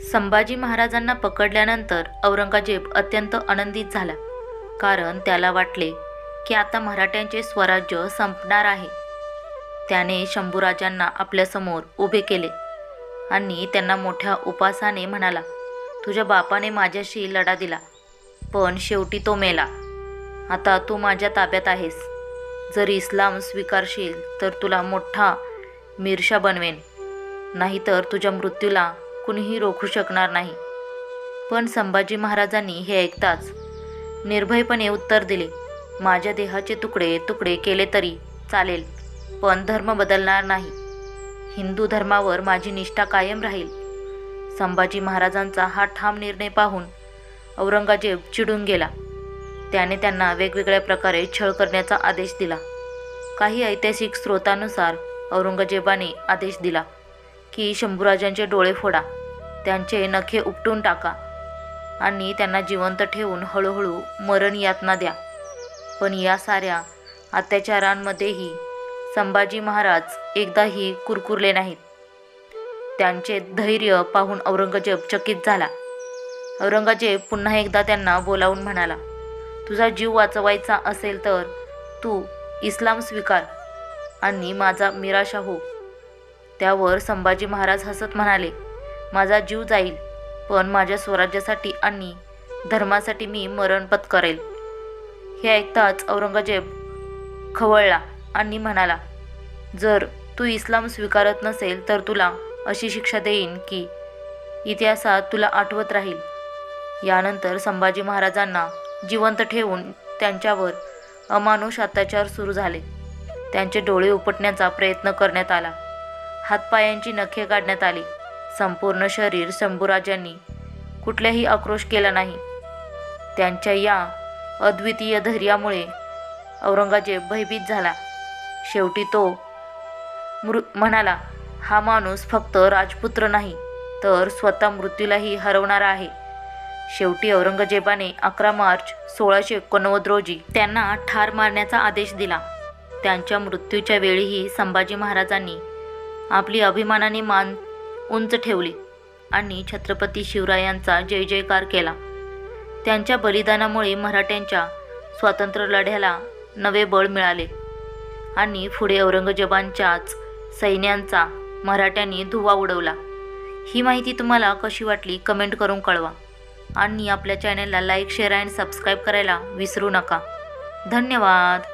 संभाजी महाराजांना पकडल्यानंतर औरंगजेब अत्यंत आनंदित झाला, कारण त्याला वाटले की आता मराठ्यांचे स्वराज्य संपणार आहे. त्याने शंभूराजांना आपल्यासमोर उभे केले आणि त्यांना मोठ्या उपासाने म्हणाला, तुझ्या बापाने माझ्याशी लढा दिला, पण शेवटी तो मेला. आता तू माझ्या ताब्यात आहेस. जर इस्लाम स्वीकारशील तर तुला मोठा मिरशा बनवेन, नाहीतर तुझ्या मृत्यूला कुणीही रोखू शकणार नाही. पण संभाजी महाराजांनी हे ऐकताच निर्भयपणे उत्तर दिले, माझ्या देहाचे तुकडे तुकडे केले तरी चालेल, पण धर्म बदलणार नाही. हिंदू धर्मावर माझी निष्ठा कायम राहील. संभाजी महाराजांचा हा ठाम निर्णय पाहून औरंगजेब चिडून गेला. त्याने त्यांना वेगवेगळ्या प्रकारे छळ करण्याचा आदेश दिला. काही ऐतिहासिक स्रोतांनुसार औरंगजेबाने आदेश दिला की शंभूराजांचे डोळे फोडा, त्यांचे नखे उपटून टाका आणि त्यांना जिवंत ठेवून हळूहळू मरण यातना द्या. पण या साऱ्या अत्याचारांमध्येही संभाजी महाराज एकदाही कुरकुरले नाहीत. त्यांचे धैर्य पाहून औरंगजेब चकित झाला. औरंगजेब पुन्हा एकदा त्यांना बोलावून म्हणाला, तुझा जीव वाचवायचा असेल तर तू इस्लाम स्वीकार आणि माझा मिराशा हो. त्यावर संभाजी महाराज हसत म्हणाले, माझा जीव जाईल, पण माझ्या स्वराज्यासाठी आणि धर्मासाठी मी मरण पत्करेल. हे ऐकताच औरंगजेब खवळला आणि म्हणाला, जर तू इस्लाम स्वीकारत नसेल तर तुला अशी शिक्षा देईन की इतिहासात तुला आठवत राहील. यानंतर संभाजी महाराजांना जिवंत ठेवून त्यांच्यावर अमानुष अत्याचार सुरू झाले. त्यांचे डोळे उपटण्याचा प्रयत्न करण्यात आला, हातपायांची नखे काढण्यात आली. संपूर्ण शरीर शंभूराजांनी कुठल्याही आक्रोश केला नाही. त्यांच्या या अद्वितीय धैर्यामुळे औरंगजेब भयभीत झाला. शेवटी तो म्हणाला, हा माणूस फक्त राजपुत्र नाही तर स्वतः मृत्यूलाही हरवणारा आहे. शेवटी औरंगजेबाने 11 मार्च 1689 रोजी त्यांना ठार मारण्याचा आदेश दिला. त्यांच्या मृत्यूच्या वेळीही संभाजी महाराजांनी आपली अभिमानाने मान उंच ठेवली आणि छत्रपती शिवरायांचा जय जयकार केला. त्यांच्या बलिदानामुळे मराठ्यांच्या स्वातंत्र्य लढ्याला नवे बळ मिळाले आणि पुढे औरंगजेबांच्याच सैन्यांचा मराठ्यांनी धुव्वा उडवला. ही माहिती तुम्हाला कशी वाटली कमेंट करून कळवा आणि आपल्या चॅनलला लाईक, शेअर आणि सबस्क्राईब करायला विसरू नका. धन्यवाद.